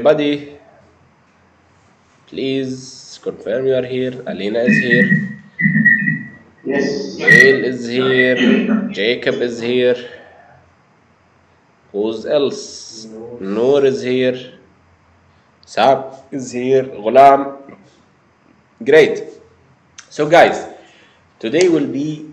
everybody. Please confirm you are here. Alina is here. Yes. Gail is here. Jacob is here. Who's else? Noor is here. Saab is here. Ghulam. Great. So guys, today will be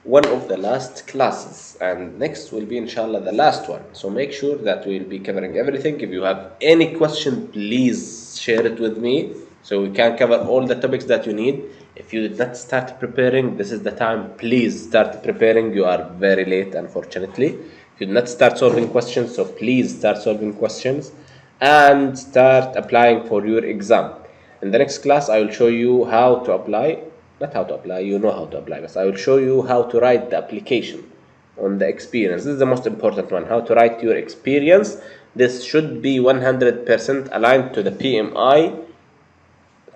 one of the last classes, and next will be inshallah the last one. So make sure that we'll be covering everything. If you have any question, please share it with me so we can cover all the topics that you need. If you did not start preparing, this is the time. Please start preparing. You are very late, unfortunately. If you did not start solving questions, so please start solving questions and start applying for your exam. In the next class, I will show you how to apply. Not how to apply, you know how to apply, but I will show you how to write the application on the experience. This is the most important one, how to write your experience. This should be 100% aligned to the PMI,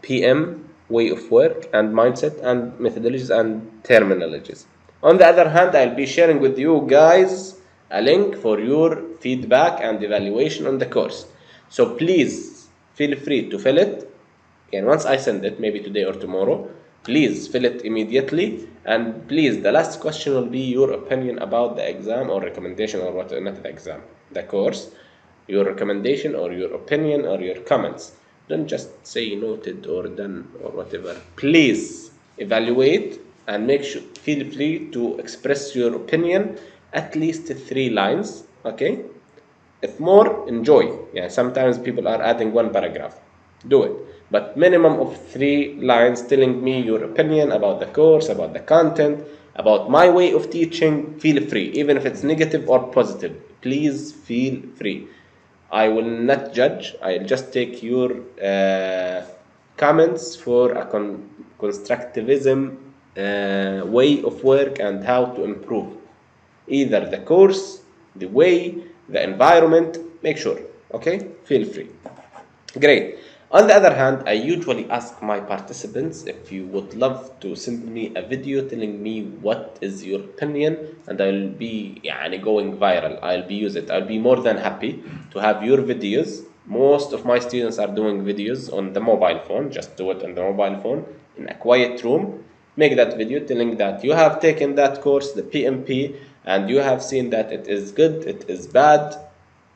PM way of work and mindset and methodologies and terminologies. On the other hand, I'll be sharing with you guys a link for your feedback and evaluation on the course. So please feel free to fill it. And once I send it, maybe today or tomorrow, please fill it immediately. And please, the last question will be your opinion about the exam or recommendation or what, not the exam, the course. Your recommendation or your opinion or your comments. Don't just say noted or done or whatever. Please evaluate and feel free to express your opinion at least 3 lines. Okay? If more, enjoy. Yeah, sometimes people are adding 1 paragraph. Do it. But minimum of 3 lines telling me your opinion about the course, about the content, about my way of teaching. Feel free, even if it's negative or positive. Please feel free. I will not judge. I'll just take your comments for a constructivism way of work and how to improve either the course, the way, the environment. Make sure. Okay, feel free. Great. On the other hand, I usually ask my participants if you would love to send me a video telling me what is your opinion, and I'll be going viral. I'll be more than happy to have your videos. Most of my students are doing videos on the mobile phone. Just do it on the mobile phone in a quiet room. Make that video telling that you have taken that course, the PMP, and you have seen that it is good, it is bad.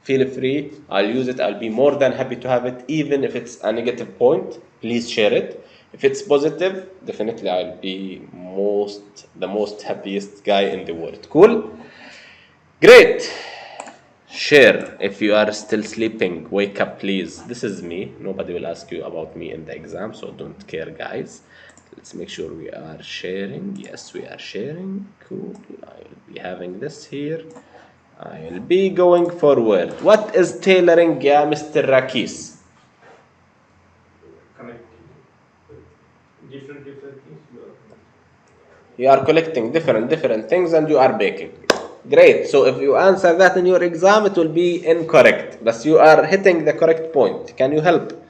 Feel free. I'll use it. I'll be more than happy to have it, even if it's a negative point. Please share it. If it's positive, definitely I'll be the most happiest guy in the world. Cool? Great. Share. If you are still sleeping, wake up, please. This is me. Nobody will ask you about me in the exam, so don't care, guys. Let's make sure we are sharing. Yes, we are sharing. Cool. I will be having this here. I'll be going forward. What is tailoring, yeah, Mr. Rakis? Different things. You are collecting different things and you are baking. Great. So if you answer that in your exam, it will be incorrect. But you are hitting the correct point. Can you help?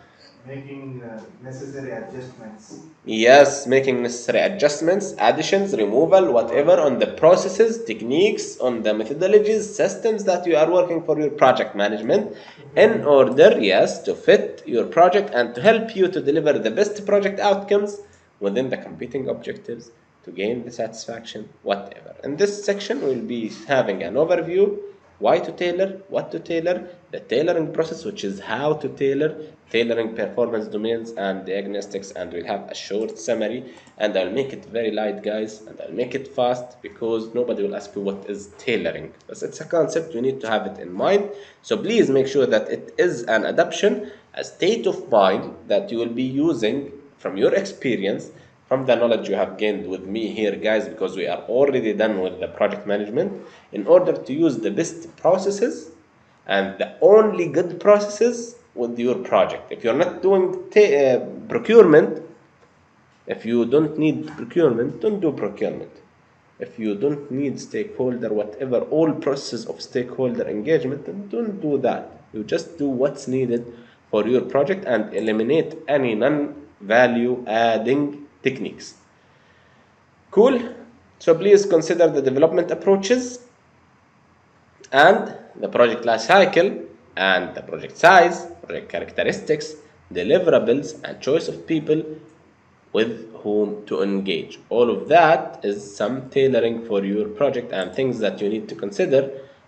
Making necessary adjustments. Yes, making necessary adjustments, additions, removal, whatever on the processes, techniques, on the methodologies, systems that you are working for your project management in order, yes, to fit your project and to help you to deliver the best project outcomes within the competing objectives to gain the satisfaction, whatever. In this section, we'll be having an overview, why to tailor, what to tailor, the tailoring process, which is how to tailor, tailoring performance domains and diagnostics, and we'll have a short summary, and I'll make it very light, guys, and I'll make it fast because nobody will ask you what is tailoring. But it's a concept, you need to have it in mind. So please make sure that it is an adoption, a state of mind that you will be using from your experience, from the knowledge you have gained with me here, guys, because we are already done with the project management, in order to use the best processes and the only good processes with your project. If you're not doing procurement, if you don't need procurement, don't do procurement. If you don't need stakeholder, whatever, all processes of stakeholder engagement, then don't do that. You just do what's needed for your project and eliminate any non-value adding techniques. Cool? So please consider the development approaches and the project life cycle and the project size, project characteristics, deliverables, and choice of people with whom to engage. All of that is some tailoring for your project and things that you need to consider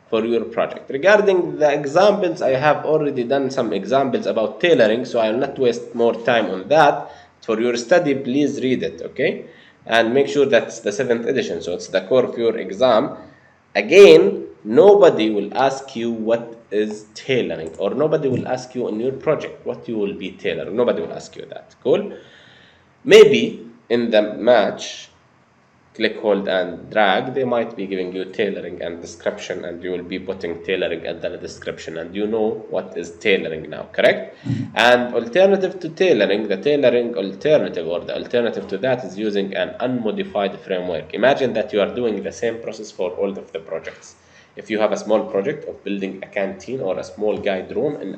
for your project. Regarding the examples, I have already done some examples about tailoring, so I will not waste more time on that. For your study, please read it, okay? And make sure that's the 7th edition, so it's the core of your exam. Again, nobody will ask you what is tailoring, or nobody will ask you on your project what you will be tailoring. Nobody will ask you that. Cool? Maybe in the match, click, hold, and drag, they might be giving you tailoring and description, and you will be putting tailoring at the description, and you know what is tailoring now, correct? And alternative to tailoring, the tailoring alternative, or the alternative to that, is using an unmodified framework. Imagine that you are doing the same process for all of the projects. If you have a small project of building a canteen or a small guide room in,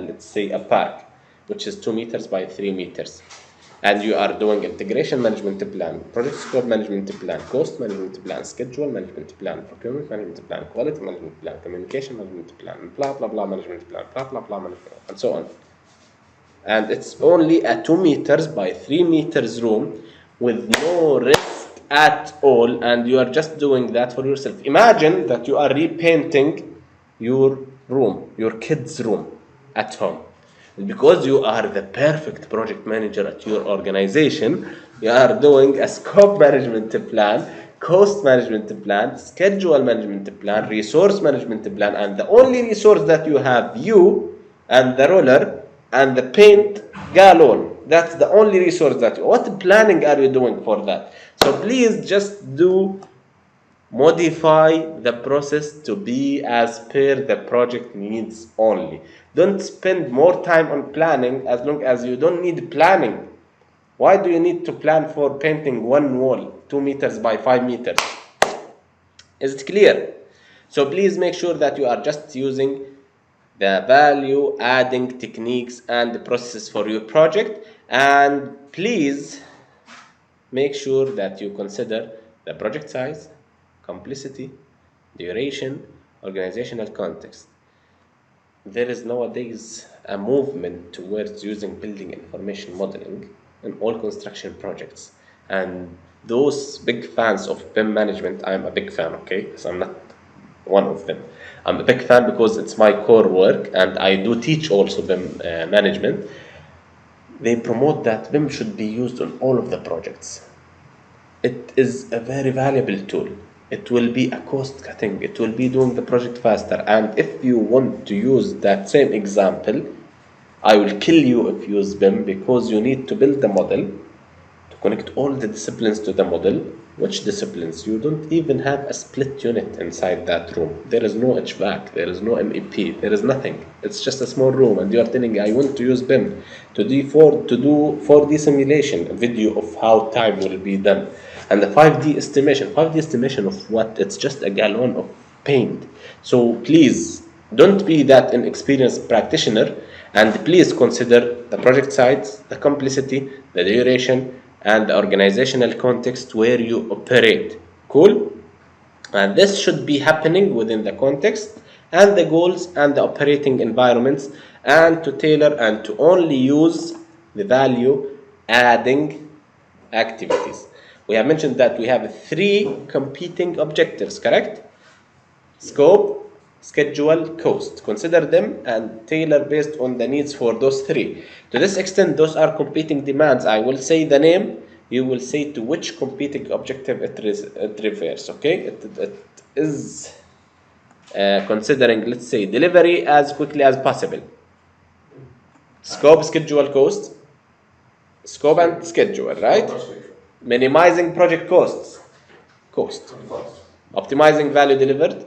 let's say, a park, which is 2 meters by 3 meters, and you are doing integration management plan, project scope management plan, cost management plan, schedule management plan, procurement management plan, quality management plan, communication management plan, blah blah blah management plan, blah blah blah management plan, and so on. And it's only a 2 meters by 3 meters room with no risk at all, and you are just doing that for yourself. Imagine that you are repainting your room, your kids' room at home. Because you are the perfect project manager at your organization, you are doing a scope management plan, cost management plan, schedule management plan, resource management plan, and the only resource that you have, you and the roller and the paint gallon. That's the only resource that you. What planning are you doing for that? So please just modify the process to be as per the project needs only. Don't spend more time on planning as long as you don't need planning. Why do you need to plan for painting one wall 2 meters by 5 meters? Is it clear? So please make sure that you are just using the value adding techniques and processes for your project, and please make sure that you consider the project size, complexity, duration, organizational context. There is nowadays a movement towards using building information modeling in all construction projects. And those big fans of BIM management, I'm a big fan, okay? So I'm not one of them. I'm a big fan because it's my core work, and I do teach also BIM management. They promote that BIM should be used on all of the projects. It is a very valuable tool. It will be a cost cutting. It will be doing the project faster. And if you want to use that same example, I will kill you if you use BIM, because you need to build the model to connect all the disciplines to the model. Which disciplines? You don't even have a split unit inside that room. There is no HVAC, there is no MEP, there is nothing. It's just a small room, and you are telling I want to use BIM to do 4D simulation, a video of how time will be done. And the 5D estimation of what? It's just a gallon of paint. So please don't be that inexperienced practitioner, and please consider the project size, the complexity, the duration, and the organizational context where you operate. Cool? And this should be happening within the context and the goals and the operating environments, and to tailor and to only use the value adding activities. We have mentioned that we have 3 competing objectives, correct? Scope, schedule, cost. Consider them and tailor based on the needs for those 3. To this extent, those are competing demands. I will say the name, you will say to which competing objective it refers, okay? It is considering, let's say, delivery as quickly as possible. Scope, schedule, cost. Scope and schedule, right? Minimizing project costs. Cost. Optimizing value delivered.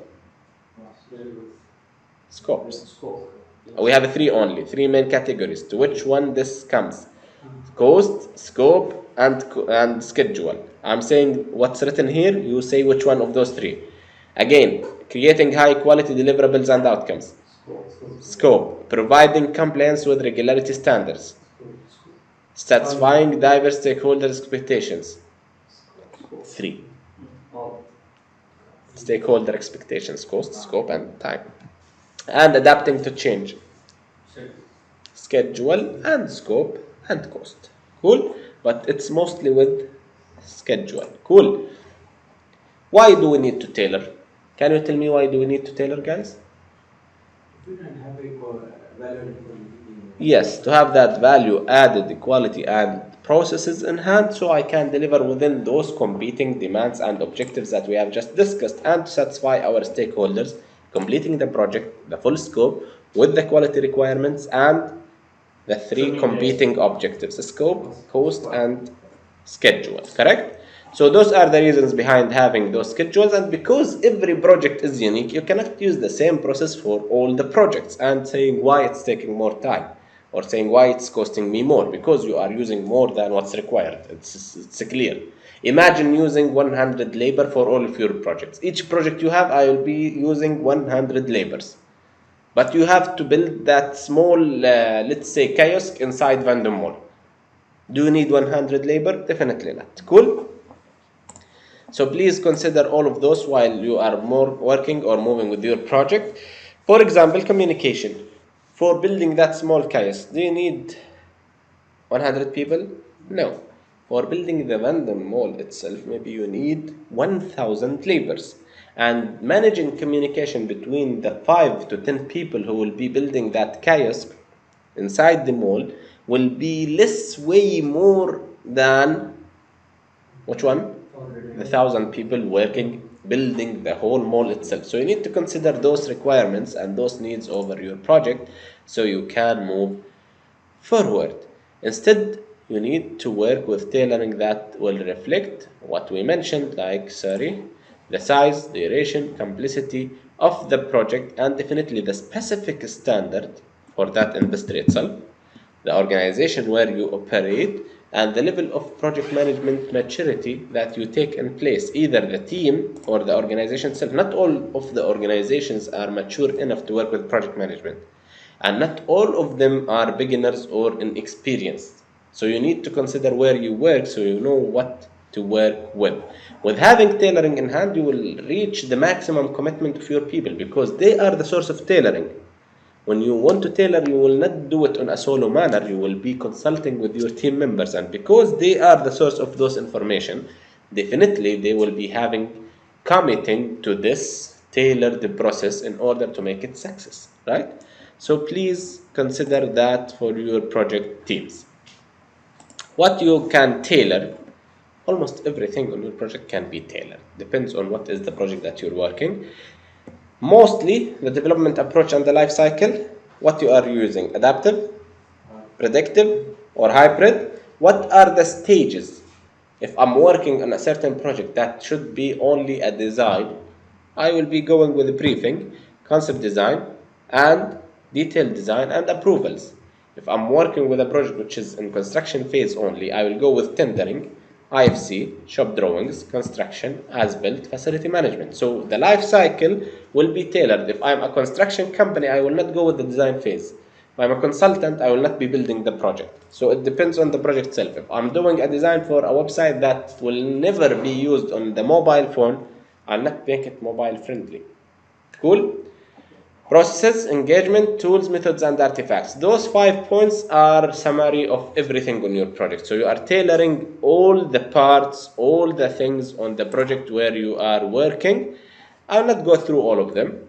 Scopes. We have 3 only, 3 main categories. To which one this comes? Cost, scope, and schedule. I'm saying what's written here, you say which one of those 3. Again, creating high quality deliverables and outcomes. Scope, providing compliance with regularity standards. Satisfying diverse stakeholder expectations. 3. Stakeholder expectations, cost, scope, and time. and adapting to change. Schedule and scope and cost. Cool? But it's mostly with schedule. Cool. Why do we need to tailor? Can you tell me why do we need to tailor, guys? Yes, to have that value added, equality, and processes in hand so I can deliver within those competing demands and objectives that we have just discussed and to satisfy our stakeholders, completing the project, the full scope, with the quality requirements and the three competing objectives: scope, cost, and schedule. Correct? So those are the reasons behind having those schedules, and because every project is unique, you cannot use the same process for all the projects and saying why it's taking more time or saying why it's costing me more, because you are using more than what's required. It's clear. Imagine using 100 labor for all of your projects. Each project you have, I will be using 100 labors. But you have to build that small, let's say, kiosk inside Vandom Mall. Do you need 100 labor? Definitely not. Cool? So please consider all of those while you are more working or moving with your project. For example, communication. For building that small kiosk, do you need 100 people? No. For building the Vandom Mall itself, maybe you need 1,000 laborers. And managing communication between the 5 to 10 people who will be building that kiosk inside the mall will be less, way more than which one? The 1,000 people working, building the whole mall itself. So you need to consider those requirements and those needs over your project so you can move forward. Instead, you need to work with tailoring that will reflect what we mentioned, like, the size, duration, complexity of the project, and definitely the specific standard for that industry itself, the organization where you operate, and the level of project management maturity that you take in place, either the team or the organization itself. Not all of the organizations are mature enough to work with project management, and not all of them are beginners or inexperienced. So you need to consider where you work so you know what to work with. With having tailoring in hand, you will reach the maximum commitment of your people because they are the source of tailoring. When you want to tailor, you will not do it on a solo manner. You will be consulting with your team members, and because they are the source of those information, definitely they will be committing to this tailored process in order to make it success, right? So please consider that for your project teams. What you can tailor, almost everything on your project can be tailored. Depends on what is the project that you're working. Mostly the development approach and the life cycle, what you are using, adaptive, predictive, or hybrid. What are the stages? If I'm working on a certain project that should be only a design, I will be going with briefing, concept design, and detailed design and approvals. If I'm working with a project which is in construction phase only, I will go with tendering, IFC, shop drawings, construction, as-built, facility management. So the life cycle will be tailored. If I'm a construction company, I will not go with the design phase. If I'm a consultant, I will not be building the project. So it depends on the project itself. If I'm doing a design for a website that will never be used on the mobile phone, I'll not make it mobile friendly. Cool? Processes, engagement, tools, methods, and artifacts. Those 5 points are summary of everything on your project. So you are tailoring all the parts, all the things on the project where you are working. I'll not go through all of them,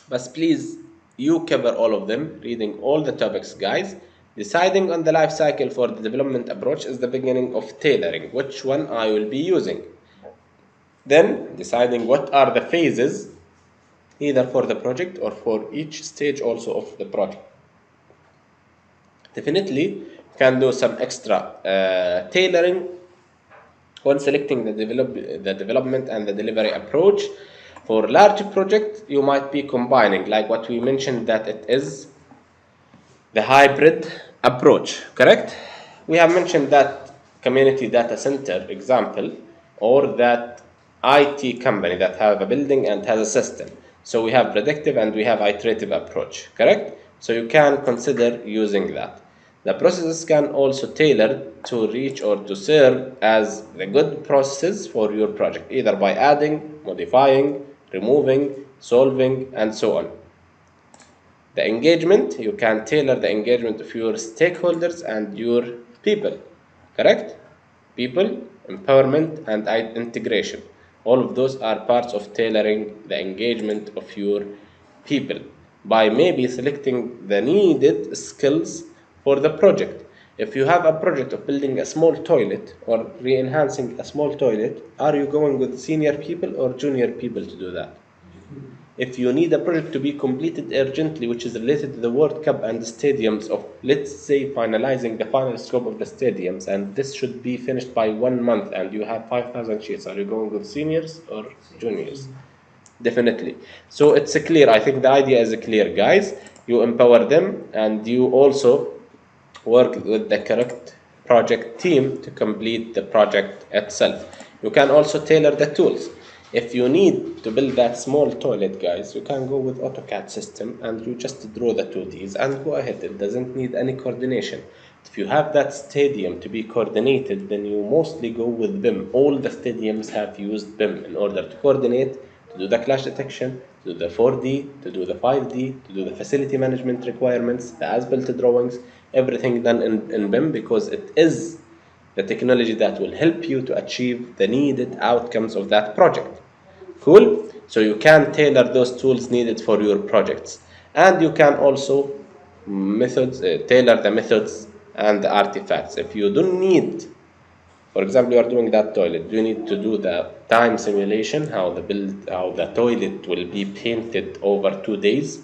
but please, you cover all of them, reading all the topics, guys. Deciding on the life cycle for the development approach is the beginning of tailoring, which one I will be using. Then deciding what are the phases, either for the project or for each stage also of the project. Definitely, you can do some extra tailoring when selecting the development and the delivery approach. For large project, you might be combining, like what we mentioned, that it is the hybrid approach, correct? We have mentioned that community data center example, or that IT company that have a building and has a system. So we have predictive and we have iterative approach, correct? So you can consider using that. The processes can also tailor to reach or to serve as the good processes for your project, either by adding, modifying, removing, solving, and so on. The engagement, you can tailor the engagement of your stakeholders and your people, correct? People, empowerment, and integration. All of those are parts of tailoring the engagement of your people by maybe selecting the needed skills for the project. If you have a project of building a small toilet or re-enhancing a small toilet, are you going with senior people or junior people to do that? If you need a project to be completed urgently, which is related to the World Cup and the stadiums of, let's say, finalizing the final scope of the stadiums, and this should be finished by 1 month, and you have 5,000 sheets, are you going with seniors or juniors? Definitely. So it's clear. I think the idea is clear, guys. You empower them, and you also work with the correct project team to complete the project itself. You can also tailor the tools. If you need to build that small toilet, guys, you can go with AutoCAD system and you just draw the 2Ds and go ahead. It doesn't need any coordination. If you have that stadium to be coordinated, then you mostly go with BIM. All the stadiums have used BIM in order to coordinate, to do the clash detection, to do the 4D, to do the 5D, to do the facility management requirements, the as-built drawings, everything done in BIM, because it is the technology that will help you to achieve the needed outcomes of that project. Cool? So you can tailor those tools needed for your projects. And you can also tailor the methods and the artifacts. If you don't need, for example, you are doing that toilet, do you need to do the time simulation, how the toilet will be painted over 2 days?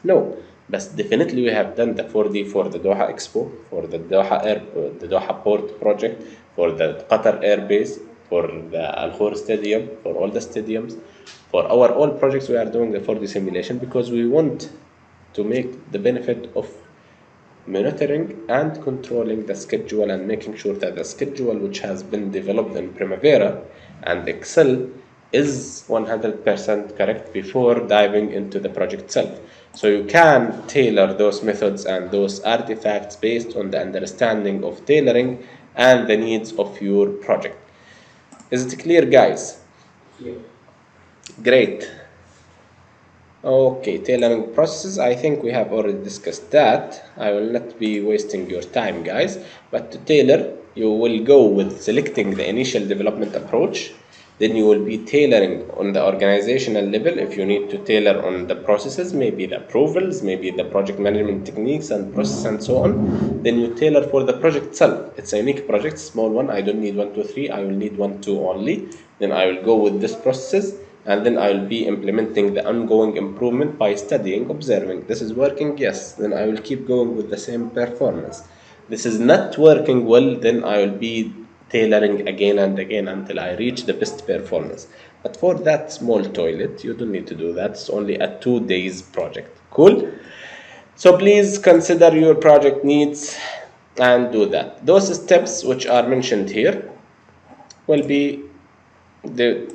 No, but definitely we have done the 4D for the Doha Expo, for the Doha Port project, for the Qatar Air Base, for the Al Khor Stadium, for all the stadiums. For our all projects, we are doing the 4D simulation because we want to make the benefit of monitoring and controlling the schedule and making sure that the schedule which has been developed in Primavera and Excel is 100% correct before diving into the project itself. So you can tailor those methods and those artifacts based on the understanding of tailoring and the needs of your project. Is it clear, guys? Yeah. Great. Okay, tailoring processes, I think we have already discussed that. I will not be wasting your time, guys. But to tailor, you will go with selecting the initial development approach. Then you will be tailoring on the organizational level. If you need to tailor on the processes, maybe the approvals, maybe the project management techniques and process and so on. Then you tailor for the project itself. It's a unique project, small one. I don't need 1, 2, 3. I will need 1, 2 only. Then I will go with this processes. And then I will be implementing the ongoing improvement by studying, observing. This is working, yes, then I will keep going with the same performance. This is not working well, then I will be tailoring again and again until I reach the best performance. But for that small toilet, you don't need to do that. It's only a 2 days project. Cool? So please consider your project needs and do that. Those steps which are mentioned here will be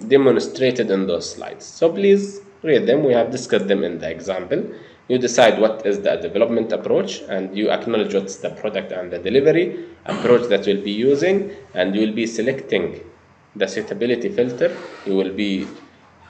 demonstrated in those slides. So please read them. We have discussed them in the example. You decide what is the development approach and you acknowledge what's the product and the delivery approach that you'll be using, and you will be selecting the suitability filter. You will be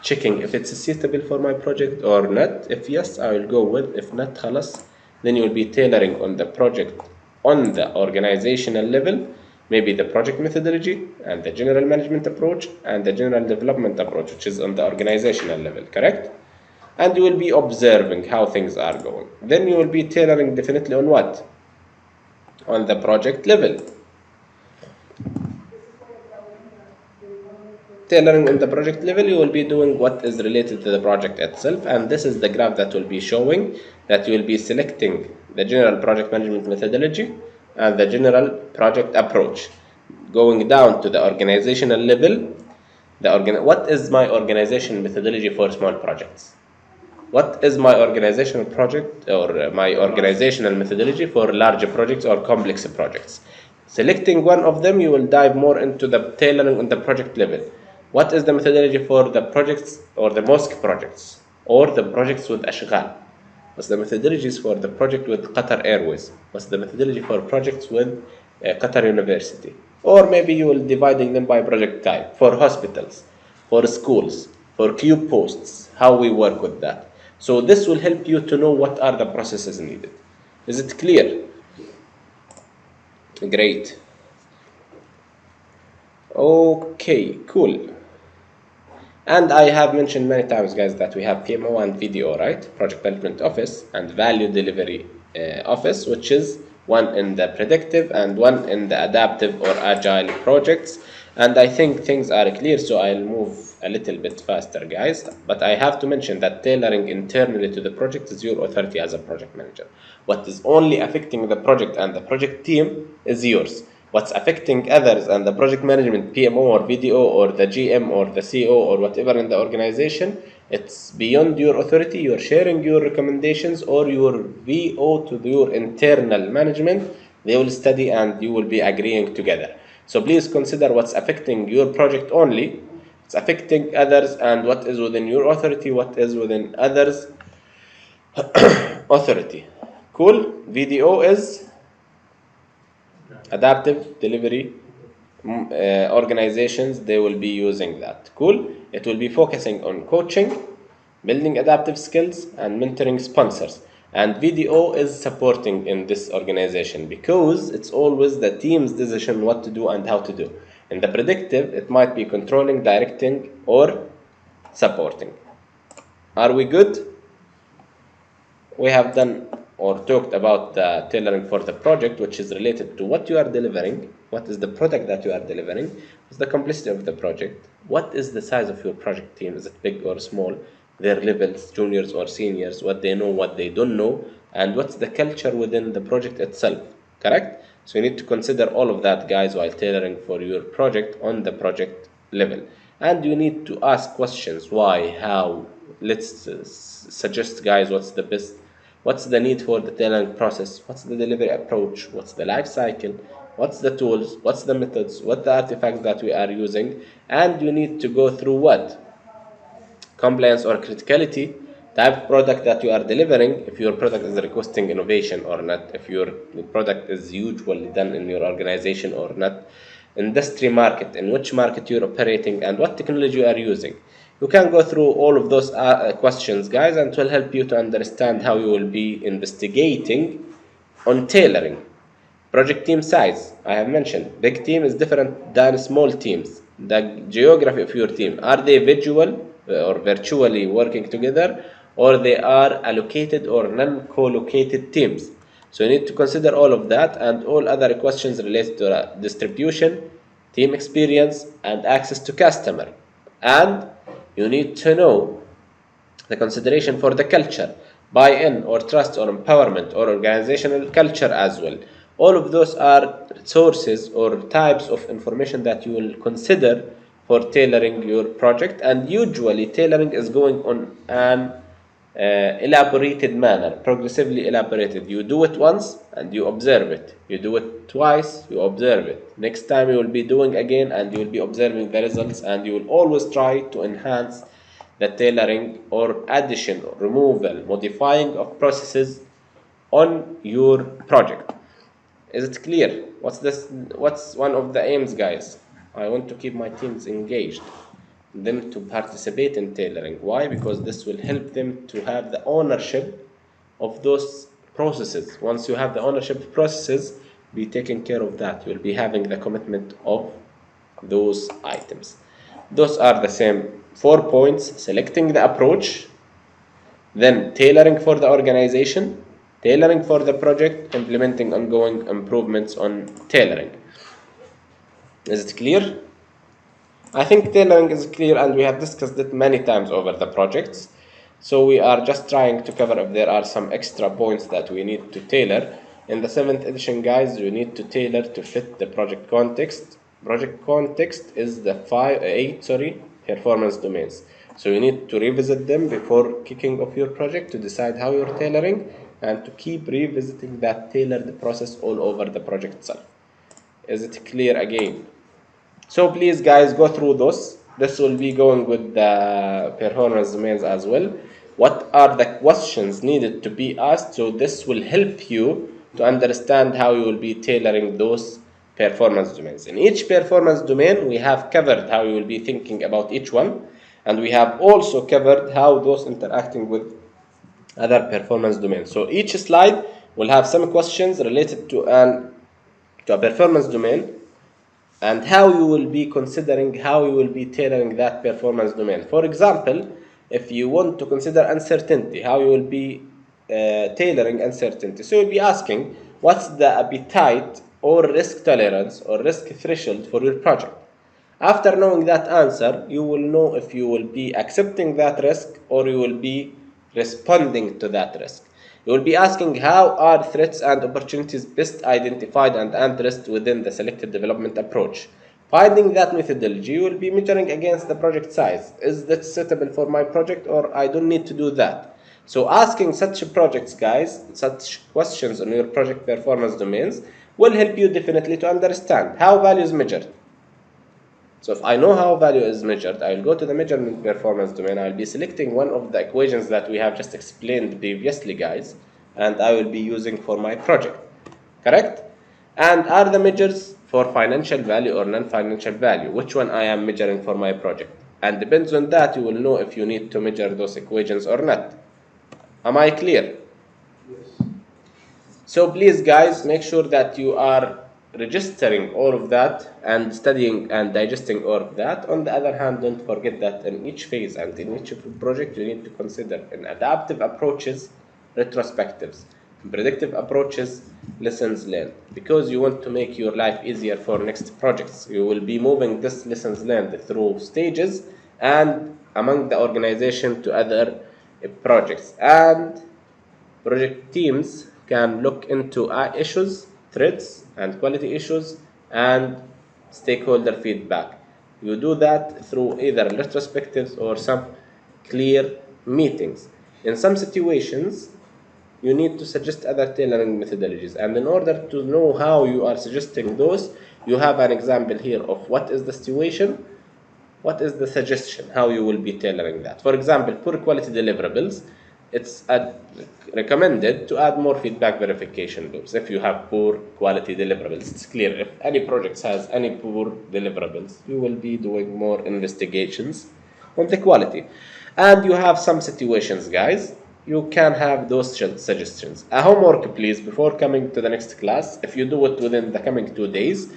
checking if it's suitable for my project or not. If yes, I will go with. If not, khalas, then you will be tailoring on the project on the organizational level, maybe the project methodology and the general management approach and the general development approach, which is on the organizational level, correct? And you will be observing how things are going. Then you will be tailoring definitely on what? On the project level. Tailoring on the project level, you will be doing what is related to the project itself, and this is the graph that will be showing that you will be selecting the general project management methodology and the general project approach. Going down to the organizational level, what is my organization methodology for small projects? What is my organizational project or my organizational methodology for larger projects or complex projects? Selecting one of them, you will dive more into the tailoring on the project level. What is the methodology for the projects or the mosque projects or the projects with Ashghal? What's the methodologies for the project with Qatar Airways? What's the methodology for projects with Qatar University? Or maybe you will dividing them by project type for hospitals, for schools, for cube posts, how we work with that. So this will help you to know what are the processes needed. Is it clear? Great. Okay, cool. And I have mentioned many times, guys, that we have PMO and VDO, right? Project Management Office and Value Delivery Office, which is one in the predictive and one in the adaptive or agile projects. And I think things are clear, so I'll move a little bit faster, guys. But I have to mention that tailoring internally to the project is your authority as a project manager. What is only affecting the project and the project team is yours. What's affecting others and the project management, PMO or VDO or the GM or the CO or whatever in the organization, it's beyond your authority. You're sharing your recommendations or your VO to your internal management. They will study and you will be agreeing together. So please consider what's affecting your project only. It's affecting others, and what is within your authority, what is within others' authority. Cool. VDO is adaptive delivery organizations. They will be using that. Cool. It will be focusing on coaching, building adaptive skills, and mentoring sponsors. And VDO is supporting in this organization because it's always the team's decision what to do and how to do. In the predictive, it might be controlling, directing, or supporting. Are we good? We have done or talked about the tailoring for the project, which is related to what you are delivering, what is the product that you are delivering, what's the complexity of the project, what is the size of your project team, is it big or small, their levels, juniors or seniors, what they know, what they don't know, and what's the culture within the project itself, correct? So you need to consider all of that, guys, while tailoring for your project on the project level. And you need to ask questions, why, how. Let's suggest, guys, what's the best, what's the need for the tailoring process, what's the delivery approach, what's the life cycle, what's the tools, what's the methods, what the artifacts that we are using. And you need to go through what compliance or criticality, type of product that you are delivering, if your product is requesting innovation or not, if your product is usually done in your organization or not, industry market, in which market you're operating, and what technology you are using. You can go through all of those questions, guys, and it will help you to understand how you will be investigating on tailoring. Project team size, I have mentioned. Big team is different than small teams. The geography of your team, are they visual or virtually working together, or they are allocated or non-co-located teams? So you need to consider all of that and all other questions related to distribution, team experience, and access to customer. And you need to know the consideration for the culture, buy-in or trust or empowerment or organizational culture as well. All of those are sources or types of information that you will consider for tailoring your project. And usually tailoring is going on an elaborated manner, progressively elaborated. You do it once and you observe it. You do it twice, you observe it. Next time you will be doing again and you will be observing the results, and you will always try to enhance the tailoring or addition or removal, modifying of processes on your project. Is it clear? What's one of the aims, guys? I want to keep my teams engaged, them to participate in tailoring. Why? Because this will help them to have the ownership of those processes. Once you have the ownership of processes, be taking care of that. You'll be having the commitment of those items. Those are the same 4 points: selecting the approach, then tailoring for the organization, tailoring for the project, implementing ongoing improvements on tailoring. Is it clear? I think tailoring is clear, and we have discussed it many times over the projects. So we are just trying to cover if there are some extra points that we need to tailor. In the 7th edition, guys, you need to tailor to fit the project context. Project context is the 8 performance domains. So you need to revisit them before kicking off your project to decide how you're tailoring, and to keep revisiting that tailored process all over the project itself. Is it clear again? So please, guys, go through those. This will be going with the performance domains as well. What are the questions needed to be asked? So this will help you to understand how you will be tailoring those performance domains. In each performance domain, we have covered how you will be thinking about each one, and we have also covered how those interacting with other performance domain. So each slide will have some questions related to a performance domain, and how you will be considering, how you will be tailoring that performance domain. For example, if you want to consider uncertainty, how you will be tailoring uncertainty. So you'll be asking, what's the appetite or risk tolerance or risk threshold for your project? After knowing that answer, you will know if you will be accepting that risk or you will be responding to that risk. You will be asking, how are threats and opportunities best identified and addressed within the selected development approach? Finding that methodology, you will be measuring against the project size. Is that suitable for my project, or I don't need to do that? So asking such projects, guys, such questions on your project performance domains will help you definitely to understand how value is measured. So if I know how value is measured, I will go to the measurement performance domain. I will be selecting one of the equations that we have just explained previously, guys, and I will be using for my project. Correct? And are the measures for financial value or non-financial value? Which one I am measuring for my project? And depends on that, you will know if you need to measure those equations or not. Am I clear? Yes. So please, guys, make sure that you are registering all of that and studying and digesting all of that. On the other hand, don't forget that in each phase and in each project, you need to consider in adaptive approaches, retrospectives, in predictive approaches, lessons learned, because you want to make your life easier for next projects. You will be moving this lessons learned through stages and among the organization to other projects, and project teams can look into issues, threats, and quality issues, and stakeholder feedback. You do that through either retrospectives or some clear meetings. In some situations, you need to suggest other tailoring methodologies, and in order to know how you are suggesting those, you have an example here of what is the situation, what is the suggestion, how you will be tailoring that. For example, poor quality deliverables, it's recommended to add more feedback verification loops. If you have poor quality deliverables, it's clear. If any project has any poor deliverables, you will be doing more investigations on the quality. And you have some situations, guys, you can have those suggestions. A homework, please, before coming to the next class. If you do it within the coming 2 days,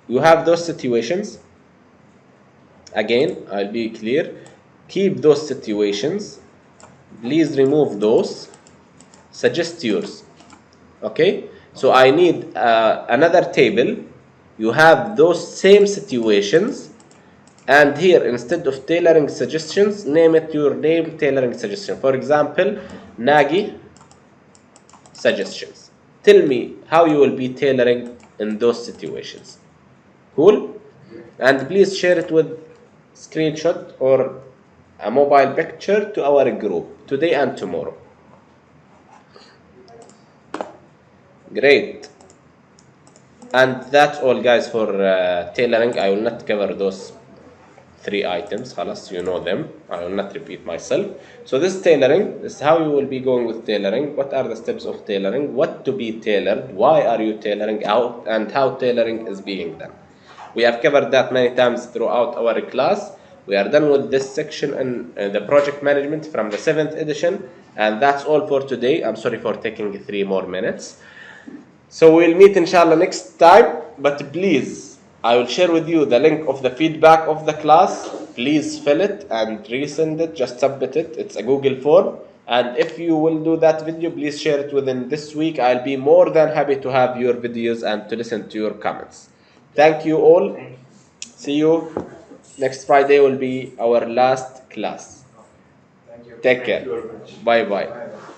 you have those situations. Again, I'll be clear. Keep those situations. Please remove those. Suggest yours. Okay? So I need another table. You have those same situations. And here, instead of tailoring suggestions, name it your name tailoring suggestion. For example, Nagi suggestions. Tell me how you will be tailoring in those situations. Cool? And please share it with screenshot or a mobile picture to our group today and tomorrow. Great. And that's all, guys, for tailoring. I will not cover those 3 items. Khalas, you know them. I will not repeat myself. So this tailoring, this is how you will be going with tailoring. What are the steps of tailoring? What to be tailored? Why are you tailoring out? And how tailoring is being done. We have covered that many times throughout our class. We are done with this section in the project management from the 7th edition. And that's all for today. I'm sorry for taking 3 more minutes. So we'll meet inshallah next time. But please, I will share with you the link of the feedback of the class. Please fill it and resend it. Just submit it. It's a Google form. And if you will do that video, please share it within this week. I'll be more than happy to have your videos and to listen to your comments. Thank you all. See you. Next Friday will be our last class. Thank you. Take care. Thank you very much. Bye bye. Bye.